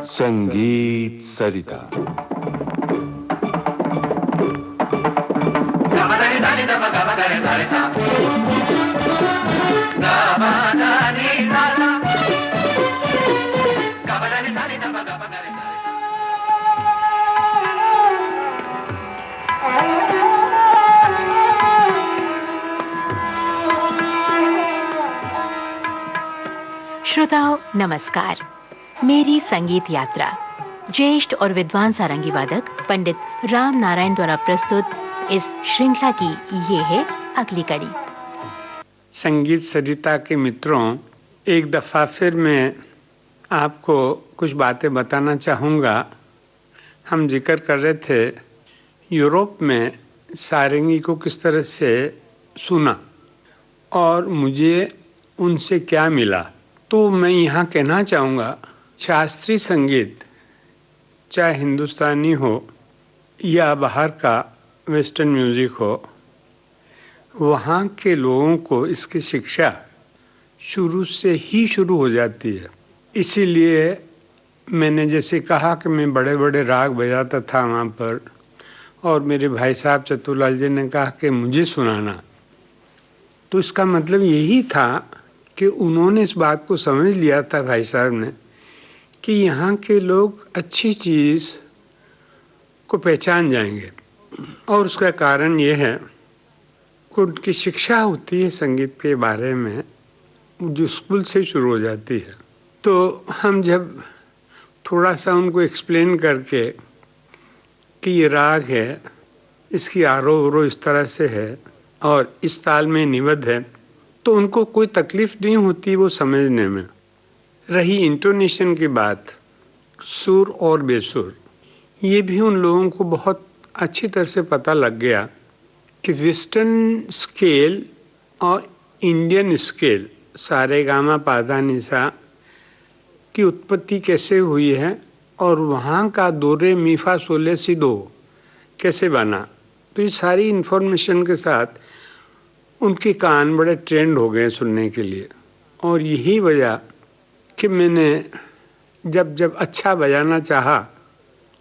संगीत सरिता। श्रोताओं नमस्कार। मेरी संगीत यात्रा ज्येष्ठ और विद्वान सारंगी वादक पंडित राम नारायण द्वारा प्रस्तुत इस श्रृंखला की ये है अगली कड़ी। संगीत सरिता के मित्रों, एक दफ़ा फिर मैं आपको कुछ बातें बताना चाहूँगा। हम जिक्र कर रहे थे यूरोप में सारंगी को किस तरह से सुना और मुझे उनसे क्या मिला। तो मैं यहाँ कहना चाहूँगा, शास्त्रीय संगीत चाहे हिंदुस्तानी हो या बाहर का वेस्टर्न म्यूज़िक हो, वहाँ के लोगों को इसकी शिक्षा शुरू से ही शुरू हो जाती है। इसीलिए मैंने जैसे कहा कि मैं बड़े बड़े राग बजाता था वहाँ पर, और मेरे भाई साहब चतुरलाल जी ने कहा कि मुझे सुनाना। तो इसका मतलब यही था कि उन्होंने इस बात को समझ लिया था, भाई साहब ने, कि यहाँ के लोग अच्छी चीज़ को पहचान जाएंगे। और उसका कारण ये है कि उनकी शिक्षा होती है संगीत के बारे में, जो स्कूल से शुरू हो जाती है। तो हम जब थोड़ा सा उनको एक्सप्लेन करके कि ये राग है, इसकी आरोह अवरोह इस तरह से है और इस ताल में निबद्ध है, तो उनको कोई तकलीफ नहीं होती वो समझने में। रही इंटोनेशन की बात, सुर और बेसुर, ये भी उन लोगों को बहुत अच्छी तरह से पता लग गया कि वेस्टर्न स्केल और इंडियन स्केल सारेगामा पाधा निसा की उत्पत्ति कैसे हुई है और वहाँ का दो रे मी फा सोले सी दो कैसे बना। तो ये सारी इन्फॉर्मेशन के साथ उनके कान बड़े ट्रेंड हो गए सुनने के लिए। और यही वजह कि मैंने जब अच्छा बजाना चाहा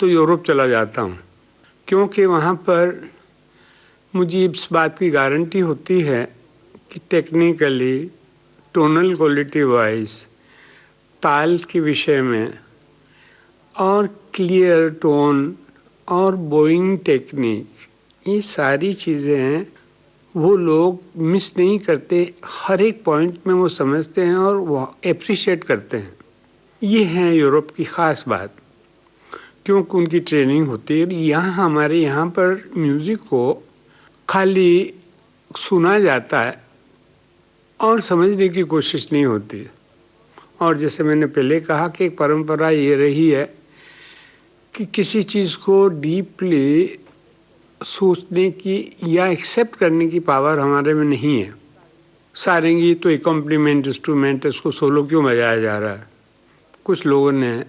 तो यूरोप चला जाता हूँ, क्योंकि वहाँ पर मुझे इस बात की गारंटी होती है कि टेक्निकली, टोनल क्वालिटी वाइज, ताल के विषय में और क्लियर टोन और बोइंग टेक्निक, ये सारी चीज़ें हैं वो लोग मिस नहीं करते। हर एक पॉइंट में वो समझते हैं और वो एप्रिशिएट करते हैं। ये है यूरोप की ख़ास बात, क्योंकि उनकी ट्रेनिंग होती है। यहाँ हमारे यहाँ पर म्यूज़िक को खाली सुना जाता है और समझने की कोशिश नहीं होती। और जैसे मैंने पहले कहा कि एक परंपरा ये रही है कि किसी चीज़ को डीपली सोचने की या एक्सेप्ट करने की पावर हमारे में नहीं है। सारंगी तो एक कॉम्प्लीमेंट इंस्ट्रूमेंट है, इसको सोलो क्यों बजाया जा रहा है। कुछ लोगों ने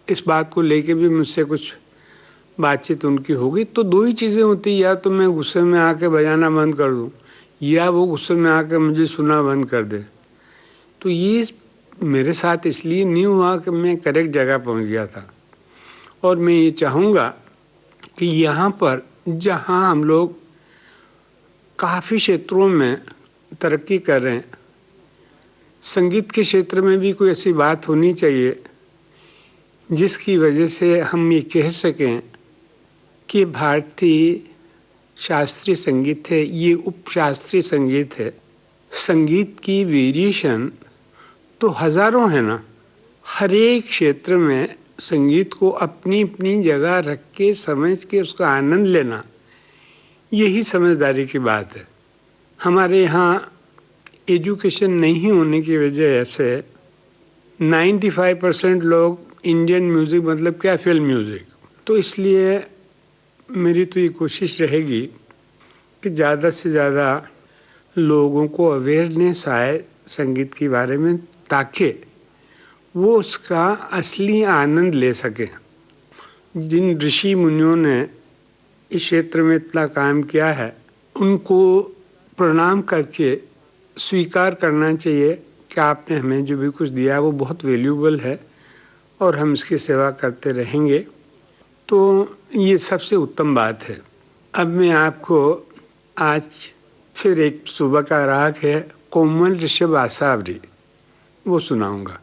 इस बात को लेके भी मुझसे कुछ बातचीत उनकी होगी। तो दो ही चीज़ें होती, या तो मैं गुस्से में आके बजाना बंद कर दूं, या वो गुस्से में आके मुझे सुनना बंद कर दे। तो ये मेरे साथ इसलिए नहीं हुआ कि मैं करेक्ट जगह पहुंच गया था। और मैं ये चाहूँगा कि यहाँ पर जहाँ हम लोग काफ़ी क्षेत्रों में तरक्की कर रहे हैं, संगीत के क्षेत्र में भी कोई ऐसी बात होनी चाहिए जिसकी वजह से हम ये कह सकें कि भारतीय शास्त्रीय संगीत है, ये उपशास्त्रीय संगीत है। संगीत की वेरिएशन तो हज़ारों है ना। हर एक क्षेत्र में संगीत को अपनी अपनी जगह रख के समझ के उसका आनंद लेना, यही समझदारी की बात है। हमारे यहाँ एजुकेशन नहीं होने की वजह से 95% लोग इंडियन म्यूज़िक मतलब क्या, फिल्म म्यूज़िक। तो इसलिए मेरी तो ये कोशिश रहेगी कि ज़्यादा से ज़्यादा लोगों को अवेयरनेस आए संगीत के बारे में, ताकि वो उसका असली आनंद ले सकें। जिन ऋषि मुनियों ने इस क्षेत्र में इतना काम किया है, उनको प्रणाम करके स्वीकार करना चाहिए कि आपने हमें जो भी कुछ दिया है वो बहुत वैल्यूबल है और हम इसकी सेवा करते रहेंगे, तो ये सबसे उत्तम बात है। अब मैं आपको आज फिर एक सुबह का राग है कोमल ऋषभ आसावरी, वो सुनाऊंगा।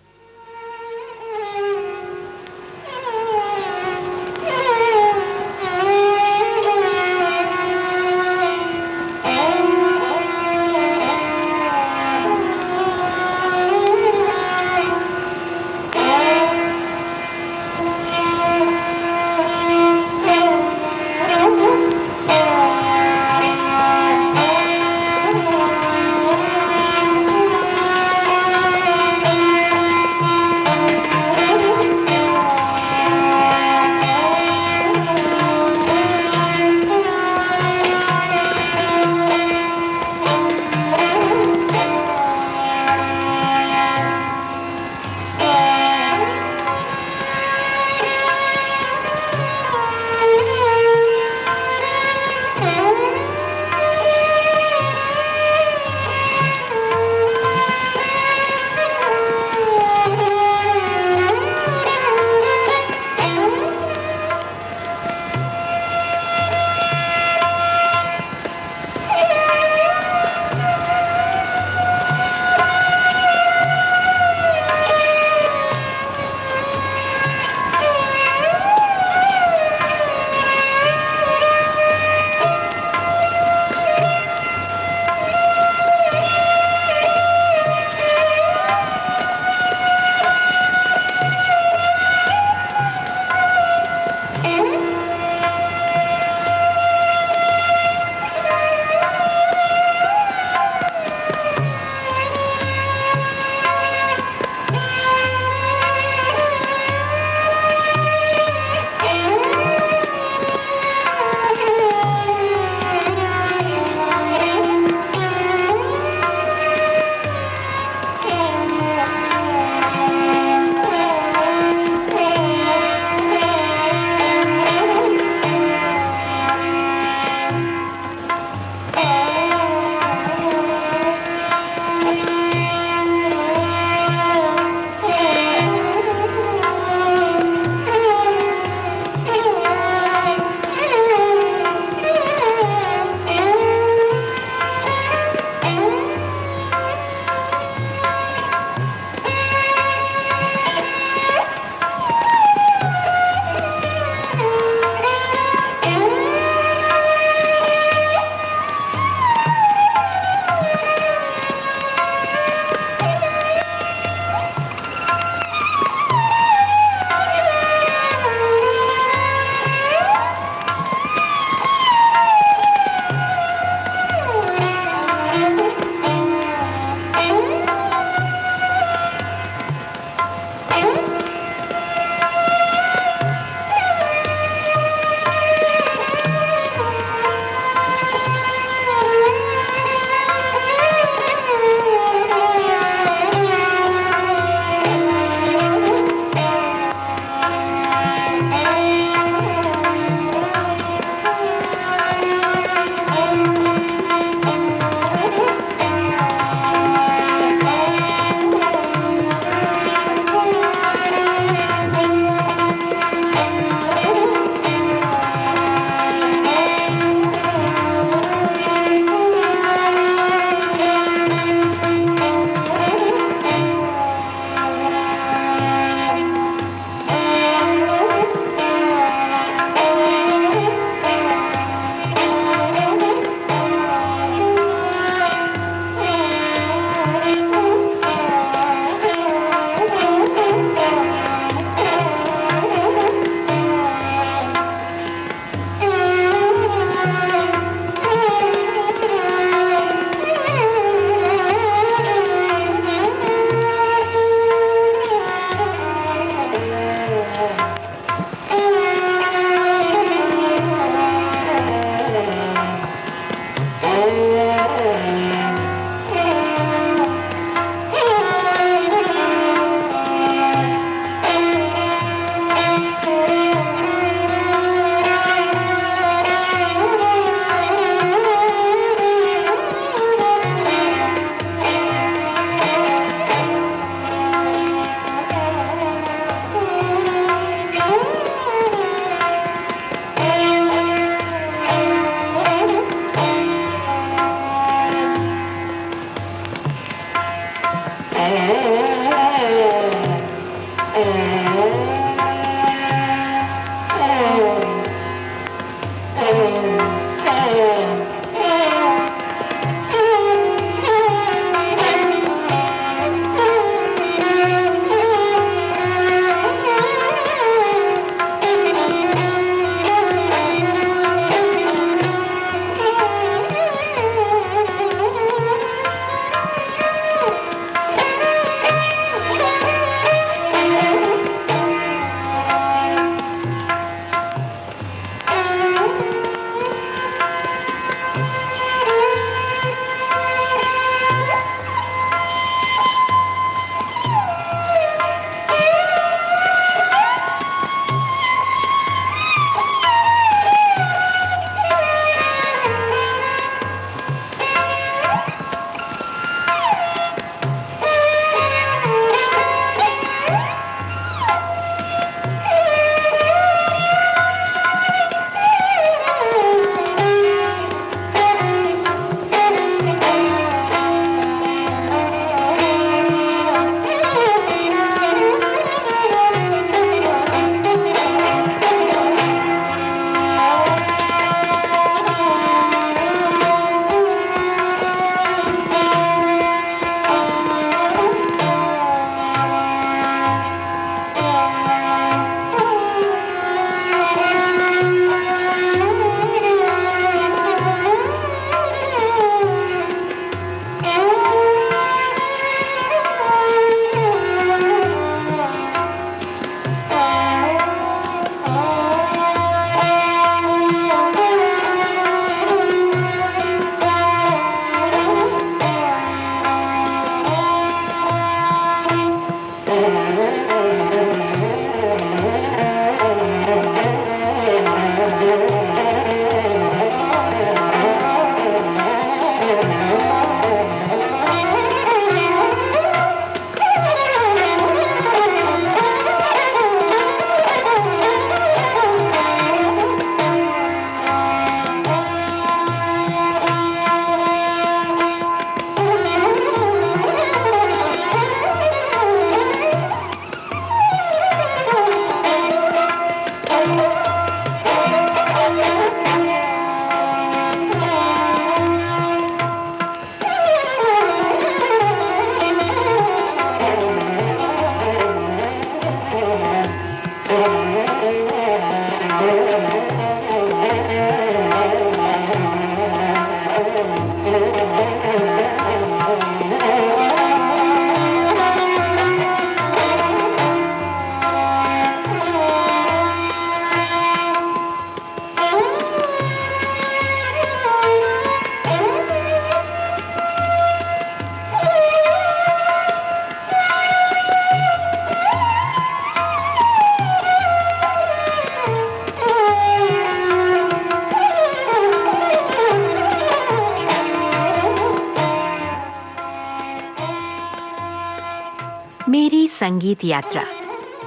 मेरी संगीत यात्रा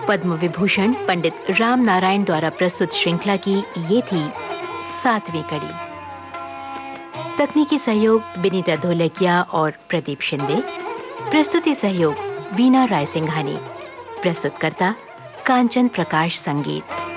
पद्म विभूषण पंडित राम नारायण द्वारा प्रस्तुत श्रृंखला की ये थी 7वीं कड़ी। तकनीकी सहयोग विनीता धोलकिया और प्रदीप शिंदे। प्रस्तुति सहयोग वीना राय सिंघानी। प्रस्तुतकर्ता कांचन प्रकाश संगीत।